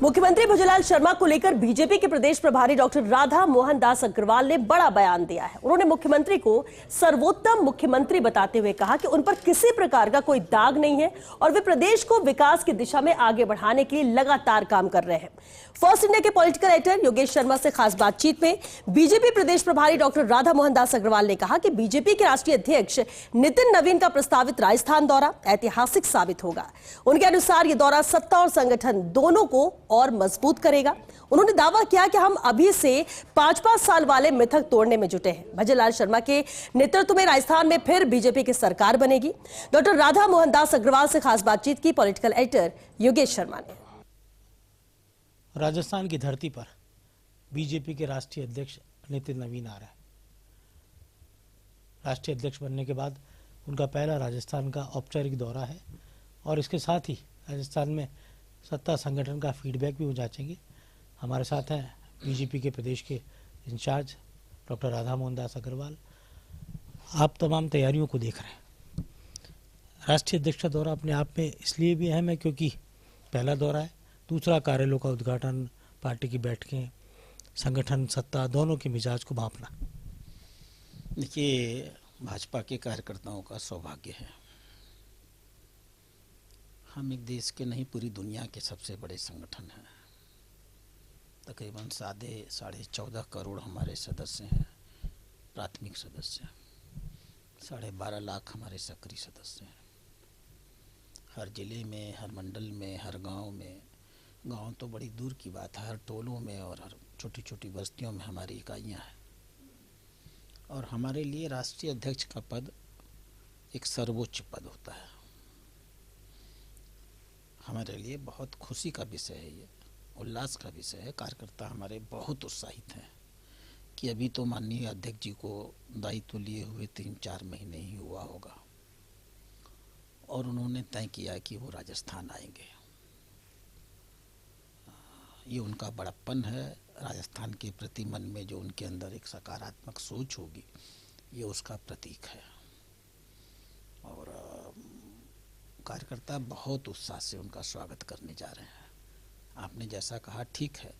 मुख्यमंत्री भुजलाल शर्मा को लेकर बीजेपी के प्रदेश प्रभारी डॉक्टर राधा मोहन दास अग्रवाल ने बड़ा बयान दिया है। उन्होंने मुख्यमंत्री को सर्वोत्तम मुख्यमंत्री बताते हुए कहा कि उन पर किसी प्रकार का कोई दाग नहीं है और वे प्रदेश को विकास की दिशा में आगे बढ़ाने के लिए लगातार काम कर रहे हैं। फर्स्ट इंडिया के पॉलिटिकल एडिटर योगेश शर्मा से खास बातचीत में बीजेपी प्रदेश प्रभारी डॉक्टर राधा मोहन दास अग्रवाल ने कहा कि बीजेपी के राष्ट्रीय अध्यक्ष नितिन नवीन का प्रस्तावित राजस्थान दौरा ऐतिहासिक साबित होगा। उनके अनुसार यह दौरा सत्ता और संगठन दोनों को और मजबूत करेगा। उन्होंने दावा किया कि हम अभी से 5-5 साल वाले मिथक तोड़ने में जुटे हैं। भजनलाल शर्मा के नेतृत्व में राजस्थान में फिर बीजेपी की सरकार बनेगी। डॉक्टर राधा मोहन दास अग्रवाल से खास बातचीत की पॉलिटिकल एडिटर योगेश शर्मा ने। राजस्थान की धरती पर बीजेपी के राष्ट्रीय अध्यक्ष नितिन नवीन आ रहे हैं। राष्ट्रीय अध्यक्ष बनने के बाद उनका पहला राजस्थान का औपचारिक दौरा है और इसके साथ ही राजस्थान में सत्ता संगठन का फीडबैक भी वो जांचेंगे। हमारे साथ हैं बीजेपी के प्रदेश के इंचार्ज डॉक्टर राधा मोहन दास अग्रवाल। आप तमाम तैयारियों को देख रहे हैं। राष्ट्रीय अध्यक्ष का दौरा अपने आप में इसलिए भी अहम है क्योंकि पहला दौरा है, दूसरा कार्यालयों का उद्घाटन, पार्टी की बैठकें, संगठन सत्ता दोनों के मिजाज को भांपना। देखिए, भाजपा के कार्यकर्ताओं का सौभाग्य है, हम एक देश के नहीं पूरी दुनिया के सबसे बड़े संगठन हैं। तकरीबन 14.5 करोड़ हमारे सदस्य हैं, प्राथमिक सदस्य, 12.5 लाख हमारे सक्रिय सदस्य हैं। हर जिले में, हर मंडल में, हर गांव में, गांव तो बड़ी दूर की बात है, हर टोलों में और हर छोटी छोटी बस्तियों में हमारी इकाइयां हैं। और हमारे लिए राष्ट्रीय अध्यक्ष का पद एक सर्वोच्च पद होता है। हमारे लिए बहुत खुशी का विषय है, ये उल्लास का विषय है। कार्यकर्ता हमारे बहुत उत्साहित हैं कि अभी तो माननीय अध्यक्ष जी को दायित्व लिए हुए 3-4 महीने ही हुआ होगा और उन्होंने तय किया कि वो राजस्थान आएंगे। ये उनका बड़प्पन है। राजस्थान के प्रति मन में जो उनके अंदर एक सकारात्मक सोच होगी, ये उसका प्रतीक है। और कार्यकर्ता बहुत उत्साह से उनका स्वागत करने जा रहे हैं। आपने जैसा कहा ठीक है,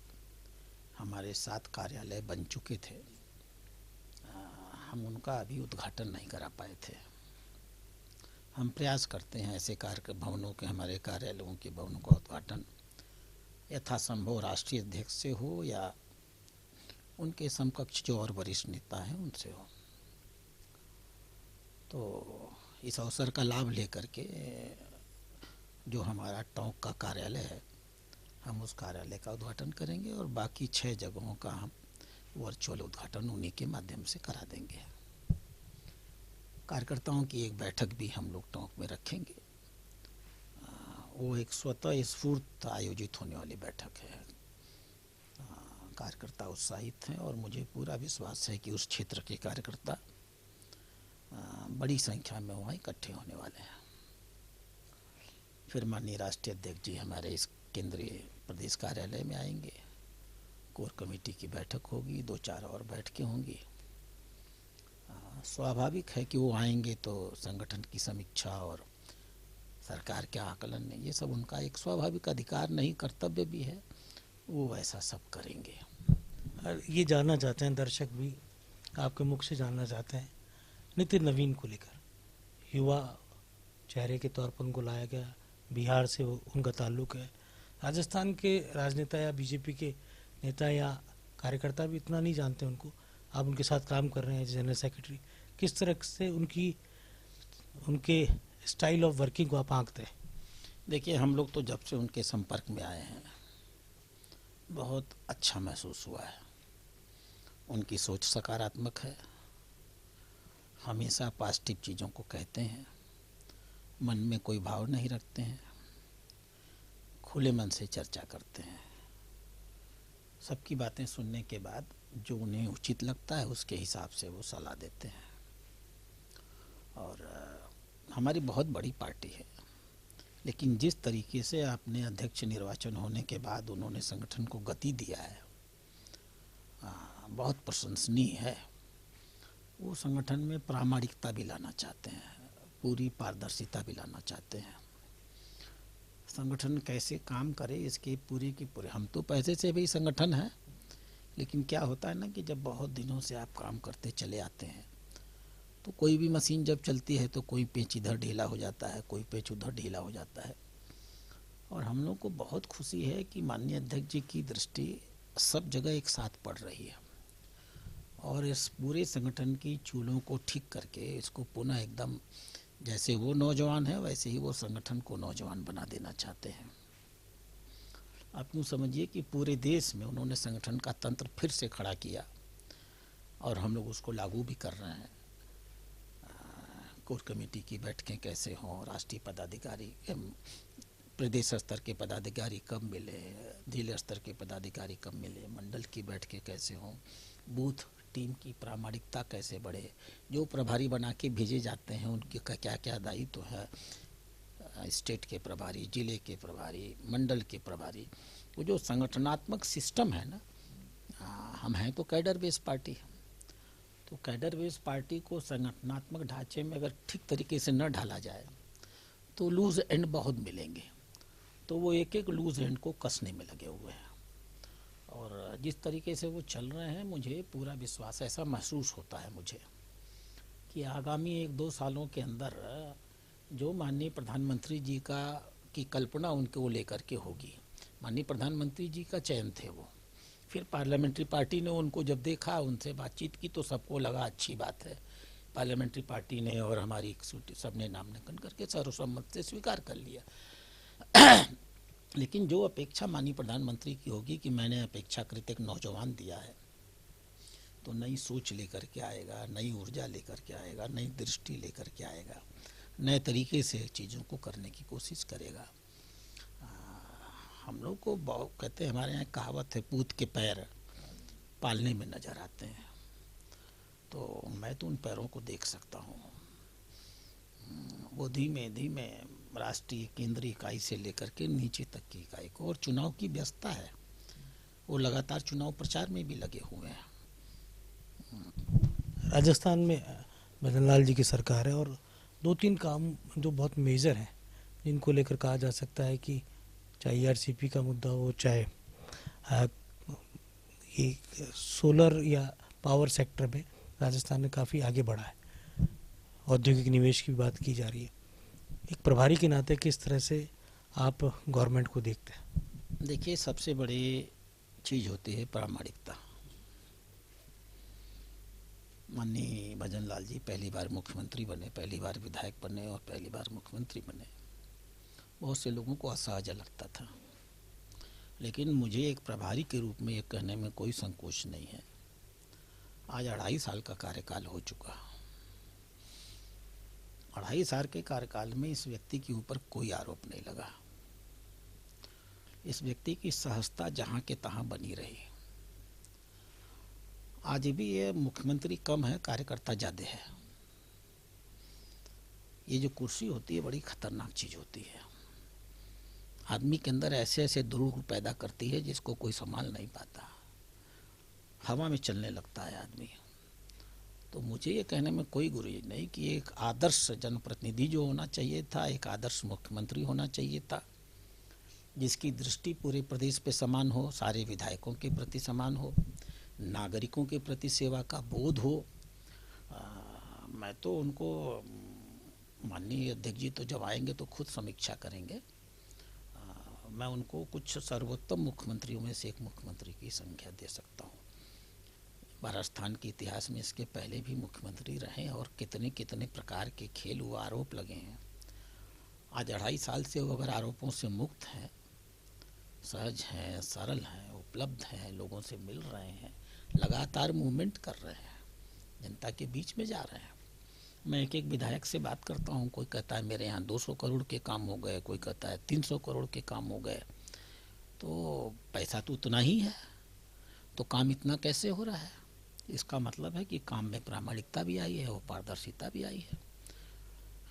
हमारे 7 कार्यालय बन चुके थे, हम उनका अभी उद्घाटन नहीं करा पाए थे। हम प्रयास करते हैं ऐसे कार्य भवनों के, हमारे कार्यालयों के भवनों का उद्घाटन यथासंभव राष्ट्रीय अध्यक्ष से हो या उनके समकक्ष जो और वरिष्ठ नेता हैं उनसे हो। तो इस अवसर का लाभ लेकर के जो हमारा टोंक का कार्यालय है, हम उस कार्यालय का उद्घाटन करेंगे और बाकी 6 जगहों का हम वर्चुअल उद्घाटन उन्हीं के माध्यम से करा देंगे। कार्यकर्ताओं की एक बैठक भी हम लोग टोंक में रखेंगे। वो एक स्वतः स्फूर्त आयोजित होने वाली बैठक है। कार्यकर्ता उत्साहित हैं और मुझे पूरा विश्वास है कि उस क्षेत्र के कार्यकर्ता बड़ी संख्या में वहाँ इकट्ठे होने वाले हैं। फिर माननीय राष्ट्रीय अध्यक्ष जी हमारे इस केंद्रीय प्रदेश कार्यालय में आएंगे, कोर कमेटी की बैठक होगी, 2-4 और बैठकें होंगी। स्वाभाविक है कि वो आएंगे तो संगठन की समीक्षा और सरकार के आकलन ने, ये सब उनका एक स्वाभाविक अधिकार नहीं, कर्तव्य भी है, वो वैसा सब करेंगे। और ये जानना चाहते हैं दर्शक भी, आपके मुख से जानना चाहते हैं नितिन नवीन को लेकर। युवा चेहरे के तौर पर उनको लाया गया, बिहार से उनका ताल्लुक है। राजस्थान के राजनेता या बीजेपी के नेता या कार्यकर्ता भी इतना नहीं जानते उनको। आप उनके साथ काम कर रहे हैं, जनरल सेक्रेटरी, किस तरह से उनके स्टाइल ऑफ वर्किंग को आप आंकते हैं? देखिए, हम लोग तो जब से उनके संपर्क में आए हैं बहुत अच्छा महसूस हुआ है। उनकी सोच सकारात्मक है, हमेशा पॉजिटिव चीज़ों को कहते हैं, मन में कोई भाव नहीं रखते हैं, खुले मन से चर्चा करते हैं। सबकी बातें सुनने के बाद जो उन्हें उचित लगता है उसके हिसाब से वो सलाह देते हैं। और हमारी बहुत बड़ी पार्टी है, लेकिन जिस तरीके से आपने अध्यक्ष निर्वाचन होने के बाद उन्होंने संगठन को गति दिया है, बहुत प्रशंसनीय है। वो संगठन में प्रामाणिकता भी लाना चाहते हैं, पूरी पारदर्शिता भी लाना चाहते हैं। संगठन कैसे काम करे इसके पूरे की पूरे, हम तो पैसे से भी संगठन है, लेकिन क्या होता है ना कि जब बहुत दिनों से आप काम करते चले आते हैं तो कोई भी मशीन जब चलती है तो कोई पेच इधर ढीला हो जाता है, कोई पेच उधर ढीला हो जाता है। और हम लोग को बहुत खुशी है कि माननीय अध्यक्ष जी की दृष्टि सब जगह एक साथ पड़ रही है और इस पूरे संगठन की चूलों को ठीक करके इसको पुनः एकदम जैसे वो नौजवान है वैसे ही वो संगठन को नौजवान बना देना चाहते हैं। आप यूँ समझिए कि पूरे देश में उन्होंने संगठन का तंत्र फिर से खड़ा किया और हम लोग उसको लागू भी कर रहे हैं। कोर कमेटी की बैठकें कैसे हों, राष्ट्रीय पदाधिकारी प्रदेश स्तर के पदाधिकारी कब मिले, जिले स्तर के पदाधिकारी कब मिले, मंडल की बैठकें कैसे हों, बूथ टीम की प्रामाणिकता कैसे बढ़े, जो प्रभारी बना के भेजे जाते हैं उनके का क्या क्या दायित्व है, स्टेट के प्रभारी, जिले के प्रभारी, मंडल के प्रभारी, वो जो संगठनात्मक सिस्टम है ना, हम हैं तो कैडर बेस पार्टी, तो कैडर बेस पार्टी को संगठनात्मक ढांचे में अगर ठीक तरीके से न ढाला जाए तो लूज एंड बहुत मिलेंगे। तो वो एक एक लूज एंड को कसने में लगे हुए हैं और जिस तरीके से वो चल रहे हैं मुझे पूरा विश्वास ऐसा महसूस होता है मुझे कि आगामी 1-2 सालों के अंदर जो माननीय प्रधानमंत्री जी की कल्पना उनको लेकर के होगी, माननीय प्रधानमंत्री जी का चयन थे वो, फिर पार्लियामेंट्री पार्टी ने उनको जब देखा, उनसे बातचीत की तो सबको लगा अच्छी बात है, पार्लियामेंट्री पार्टी ने और हमारी सबने नामांकन करके सर्वसम्मत से स्वीकार कर लिया। लेकिन जो अपेक्षा माननीय प्रधानमंत्री की होगी कि मैंने अपेक्षाकृत एक नौजवान दिया है तो नई सोच लेकर के आएगा, नई ऊर्जा लेकर के आएगा, नई दृष्टि लेकर के आएगा, नए तरीके से चीज़ों को करने की कोशिश करेगा। हम लोग को बहुत कहते हैं, हमारे यहाँ कहावत है, पूत के पैर पालने में नज़र आते हैं, तो मैं तो उन पैरों को देख सकता हूँ। वो धीमे धीमे राष्ट्रीय केंद्रीय इकाई से लेकर के नीचे तक की इकाई को, और चुनाव की व्यस्तता है, वो लगातार चुनाव प्रचार में भी लगे हुए हैं। राजस्थान में भजन लाल जी की सरकार है और 2-3 काम जो बहुत मेजर हैं जिनको लेकर कहा जा सकता है कि चाहे ईआरसीपी का मुद्दा हो, चाहे ये सोलर या पावर सेक्टर में राजस्थान ने काफ़ी आगे बढ़ा है, औद्योगिक निवेश की बात की जा रही है। एक प्रभारी के नाते किस तरह से आप गवर्नमेंट को देखते हैं? देखिए, सबसे बड़ी चीज़ होती है प्रामाणिकता। माननीय भजन लाल जी पहली बार मुख्यमंत्री बने, पहली बार विधायक बने और पहली बार मुख्यमंत्री बने। बहुत से लोगों को असहज लगता था, लेकिन मुझे एक प्रभारी के रूप में ये कहने में कोई संकोच नहीं है। आज 2.5 साल का कार्यकाल हो चुका। 2.5 साल के कार्यकाल में इस व्यक्ति के ऊपर कोई आरोप नहीं लगा। इस व्यक्ति की सहजता जहाँ के तहाँ बनी रही। आज भी ये मुख्यमंत्री कम है, कार्यकर्ता ज़्यादा है। ये जो कुर्सी होती है बड़ी खतरनाक चीज़ होती है। आदमी के अंदर ऐसे ऐसे दुर्गुण पैदा करती है जिसको कोई संभाल नहीं पाता, हवा में चलने लगता है आदमी। तो मुझे ये कहने में कोई गुरेज नहीं कि एक आदर्श जनप्रतिनिधि जो होना चाहिए था, एक आदर्श मुख्यमंत्री होना चाहिए था, जिसकी दृष्टि पूरे प्रदेश पे समान हो, सारे विधायकों के प्रति समान हो, नागरिकों के प्रति सेवा का बोध हो। मैं तो उनको, माननीय अध्यक्ष जी तो जब आएंगे तो खुद समीक्षा करेंगे, मैं उनको कुछ सर्वोत्तम मुख्यमंत्रियों में से एक मुख्यमंत्री की संख्या दे सकता हूँ। राजस्थान के इतिहास में इसके पहले भी मुख्यमंत्री रहे और कितने कितने प्रकार के खेल हुए, आरोप लगे हैं। आज 2.5 साल से वो अगर आरोपों से मुक्त हैं, सहज हैं, सरल हैं, उपलब्ध हैं, लोगों से मिल रहे हैं, लगातार मूवमेंट कर रहे हैं, जनता के बीच में जा रहे हैं। मैं एक एक विधायक से बात करता हूँ, कोई कहता है मेरे यहाँ 200 करोड़ के काम हो गए, कोई कहता है 300 करोड़ के काम हो गए। तो पैसा तो उतना ही है, तो काम इतना कैसे हो रहा है? इसका मतलब है कि काम में प्रामाणिकता भी आई है और पारदर्शिता भी आई है।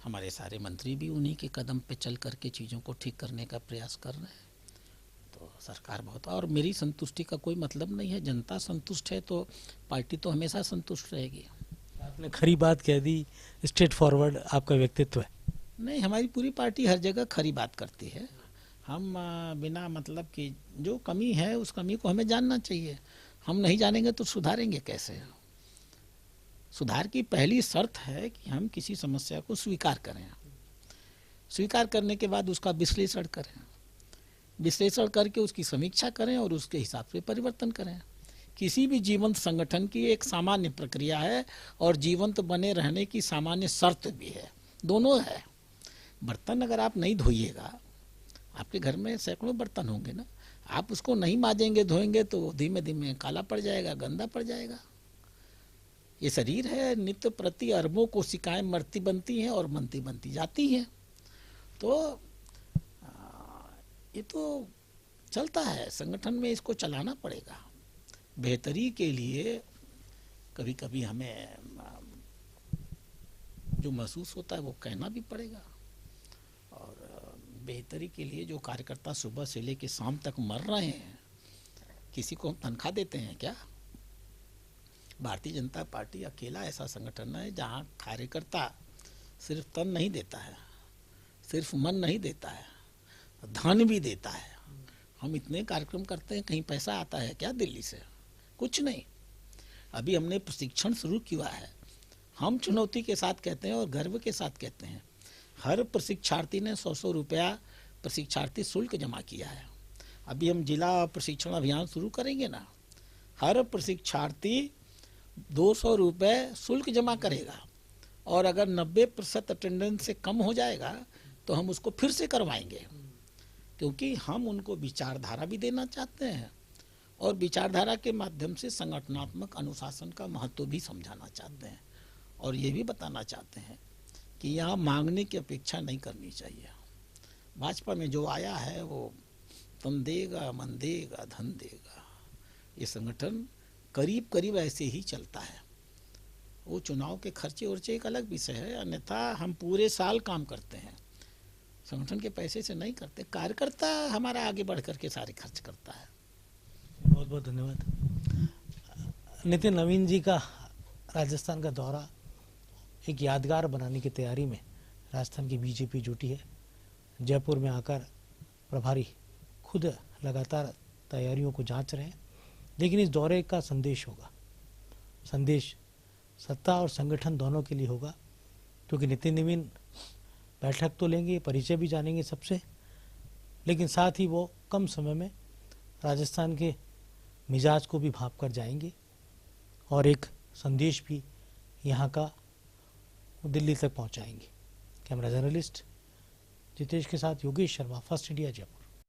हमारे सारे मंत्री भी उन्हीं के कदम पे चल करके चीज़ों को ठीक करने का प्रयास कर रहे हैं। तो सरकार बहुत, और मेरी संतुष्टि का कोई मतलब नहीं है। जनता संतुष्ट है तो पार्टी तो हमेशा संतुष्ट रहेगी। आपने खरी बात कह दी, स्ट्रेट फॉरवर्ड आपका व्यक्तित्व है। नहीं, हमारी पूरी पार्टी हर जगह खरी बात करती है। हम बिना मतलब कि जो कमी है उस कमी को हमें जानना चाहिए। हम नहीं जानेंगे तो सुधारेंगे कैसे? सुधार की पहली शर्त है कि हम किसी समस्या को स्वीकार करें, स्वीकार करने के बाद उसका विश्लेषण करें, विश्लेषण करके उसकी समीक्षा करें और उसके हिसाब से परिवर्तन करें। किसी भी जीवंत संगठन की एक सामान्य प्रक्रिया है और जीवंत बने रहने की सामान्य शर्त भी है, दोनों है। बर्तन अगर आप नहीं धोइएगा, आपके घर में सैकड़ों बर्तन होंगे ना, आप उसको नहीं माजेंगे धोएंगे तो धीमे धीमे काला पड़ जाएगा, गंदा पड़ जाएगा। ये शरीर है, नित्य प्रति अरबों कोशिकाएं मरती बनती हैं और बनती बनती जाती हैं। तो ये तो चलता है, संगठन में इसको चलाना पड़ेगा। बेहतरी के लिए कभी कभी हमें जो महसूस होता है वो कहना भी पड़ेगा। और बेहतरी के लिए जो कार्यकर्ता सुबह से लेकर शाम तक मर रहे हैं, किसी को हम तनख्वाह देते हैं क्या? भारतीय जनता पार्टी अकेला ऐसा संगठन है जहां कार्यकर्ता सिर्फ तन नहीं देता है, सिर्फ मन नहीं देता है, धन भी देता है। हम इतने कार्यक्रम करते हैं, कहीं पैसा आता है क्या दिल्ली से? कुछ नहीं। अभी हमने प्रशिक्षण शुरू किया है। हम चुनौती के साथ कहते हैं और गर्व के साथ कहते हैं, हर प्रशिक्षार्थी ने 100 रुपया प्रशिक्षार्थी शुल्क जमा किया है। अभी हम जिला प्रशिक्षण अभियान शुरू करेंगे ना, हर प्रशिक्षार्थी 200 रुपये शुल्क जमा करेगा और अगर 90% अटेंडेंस से कम हो जाएगा तो हम उसको फिर से करवाएंगे, क्योंकि हम उनको विचारधारा भी देना चाहते हैं और विचारधारा के माध्यम से संगठनात्मक अनुशासन का महत्व भी समझाना चाहते हैं और ये भी बताना चाहते हैं कि यहाँ मांगने की अपेक्षा नहीं करनी चाहिए। भाजपा में जो आया है वो तन देगा, मन देगा, धन देगा। ये संगठन करीब करीब ऐसे ही चलता है। वो चुनाव के खर्चे उर्चे एक अलग विषय है, अन्यथा हम पूरे साल काम करते हैं, संगठन के पैसे से नहीं करते। कार्यकर्ता हमारा आगे बढ़ करके सारे खर्च करता है। बहुत बहुत धन्यवाद। नितिन नवीन जी का राजस्थान का दौरा एक यादगार बनाने की तैयारी में राजस्थान की बीजेपी जुटी है। जयपुर में आकर प्रभारी खुद लगातार तैयारियों को जांच रहे हैं, लेकिन इस दौरे का संदेश होगा, संदेश सत्ता और संगठन दोनों के लिए होगा, क्योंकि नितिन नवीन बैठक तो लेंगे, परिचय भी जानेंगे सबसे, लेकिन साथ ही वो कम समय में राजस्थान के मिजाज को भी भांप कर जाएंगे और एक संदेश भी यहाँ का दिल्ली तक पहुँचाएंगे। कैमरा जर्नलिस्ट जितेश के साथ योगेश शर्मा, फर्स्ट इंडिया जयपुर।